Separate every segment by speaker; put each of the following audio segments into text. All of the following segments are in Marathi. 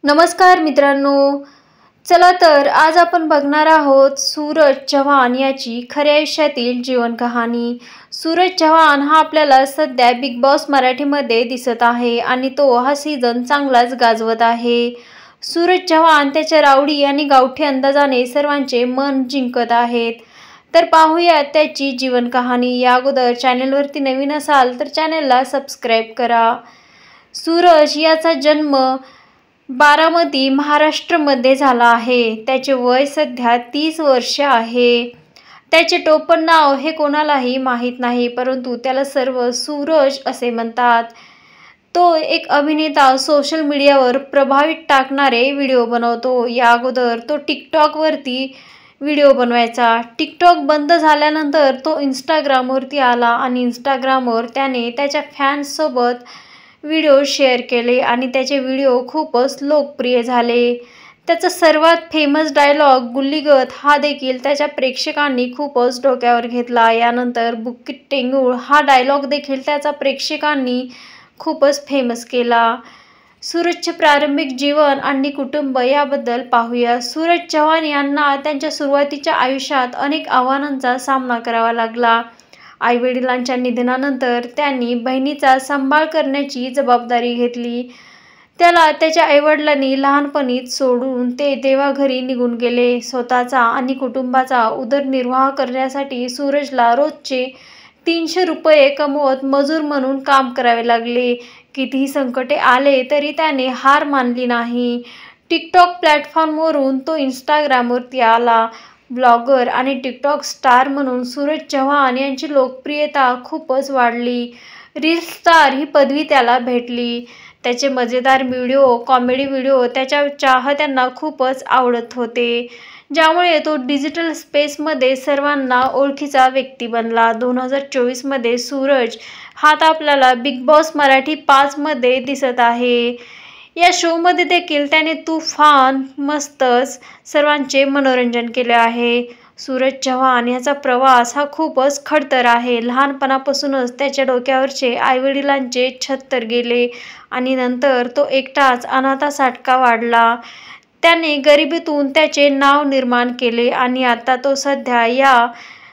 Speaker 1: नमस्कार मित्रांनो, चला तर आज आपण बघणार आहोत सूरज चव्हाण याची खऱ्या आयुष्यातील जीवन कहाणी। सूरज चव्हाण हा आपल्याला सध्या बिग बॉस मराठीमध्ये दिसत आहे आणि तो हा सीझन चांगलाच गाजवत आहे। सूरज चव्हाण त्याच्या रावडी आणि गावठी अंदाजाने सर्वांचे मन जिंकत आहेत। तर पाहूया त्याची जीवन कहाणी। या अगोदर चॅनलवरती नवीन असाल तर चॅनलला सबस्क्राइब करा। सूरज याचा जन्म बारामती महाराष्ट्रामध्ये झाला आहे। त्याचे वय सध्या 30 वर्ष आहे। त्याचे टोपण नाव हे कोणालाही माहीत नाही, परंतु त्याला सर्व सूरज असे म्हणतात। तो एक अभिनेता, सोशल मीडियावर प्रभावित टाकणारे व्हिडिओ बनवतो। या अगोदर तो टिकटॉकवरती व्हिडिओ बनवायचा। टिकटॉक बंद झाल्यानंतर तो इंस्टाग्रामवरती आला आणि इंस्टाग्रामवर त्याने त्याच्या फॅन्ससोबत व्हिडिओ शेअर केले आणि त्याचे व्हिडिओ खूपच लोकप्रिय झाले। त्याचा सर्वात फेमस डायलॉग गुल्लीगत हा देखील त्याच्या प्रेक्षकांनी खूपच डोक्यावर घेतला। यानंतर बुक्कीत टेंगूळ हा डायलॉग देखील त्याचा प्रेक्षकांनी खूपच फेमस केला। सूरजचे प्रारंभिक जीवन आणि कुटुंब याबद्दल पाहूया। सूरज चव्हाण यांना त्यांच्या सुरुवातीच्या आयुष्यात अनेक आव्हानांचा सामना करावा लागला। आईवडिलांच्या निधनानंतर त्यांनी बहिणीचा सांभाळ करण्याची जबाबदारी घेतली। त्याला त्याच्या आईवडिलांनी लहानपणीच सोडून ते देवाघरी निघून गेले। स्वतःचा आणि कुटुंबाचा उदरनिर्वाह करण्यासाठी सूरजला रोजचे 300 रुपये कमवत मजूर म्हणून काम करावे लागले। कितीही संकटे आले तरी त्याने हार मानली नाही। टिकटॉक प्लॅटफॉर्मवरून तो इंस्टाग्रामवरती आला। ब्लॉगर आणि टिकटॉक स्टार म्हणून सूरज चव्हाण यांची लोकप्रियता खूपच वाढली। रील स्टार ही पदवी त्याला भेटली। त्याचे मजेदार व्हिडिओ, कॉमेडी व्हिडिओ त्याच्या चाहत्यांना खूपच आवडत होते, ज्यामुळे तो डिजिटल स्पेसमध्ये सर्वांना ओळखीचा व्यक्ती बनला। 2024 मध्ये सूरज हा आता आपल्याला बिग बॉस मराठी 5 मध्ये दिसत आहे। या शोमध्ये देखील त्याने तुफान मस्तच सर्वांचे मनोरंजन केले आहे। सूरज चव्हाण याचा प्रवास हा खूपच खडतर आहे। लहानपणापासूनच त्याच्या डोक्यावरचे आईवडिलांचे छत्र गेले आणि नंतर तो एकटाच अनाथासारखा वाढला। त्याने गरिबीतून त्याचे नाव निर्माण केले आणि आता तो सध्या या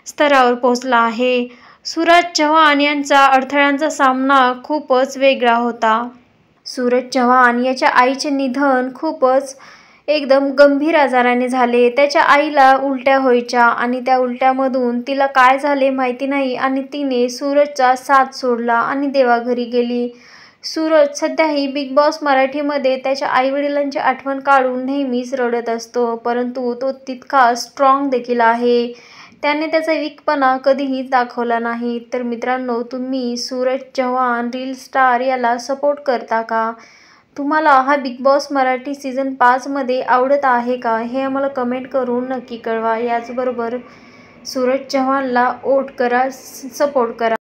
Speaker 1: स्तरावर पोहोचला आहे। सूरज चव्हाण यांचा अडथळ्यांचा सामना खूपच वेगळा होता। सूरज चव्हाण याच्या आईचे निधन खूपच एकदम गंभीर आजाराने झाले। त्याच्या आईला उलट्या व्हायच्या आणि त्या उलट्यामधून तिला काय झाले माहिती नाही आणि तिने सूरजचा साथ सोडला आणि देवाघरी गेली। सूरज सध्याही बिग बॉस मराठीमध्ये त्याच्या आईवडिलांची आठवण काढून नेहमीच रडत असतो, परंतु तो तितका स्ट्रॉंग देखील आहे। त्याने त्याचा वीकपणा कधीही दाखवला नाही। तर मित्रांनो, तुम्ही सूरज चव्हाण रील स्टार याला सपोर्ट करता का? तुम्हाला हा बिग बॉस मराठी सीझन 5 मध्ये आवडत आहे का? हे आम्हाला कमेंट करून नक्की कळवा। याचबरोबर सूरज चव्हाणला वोट करा, सपोर्ट करा।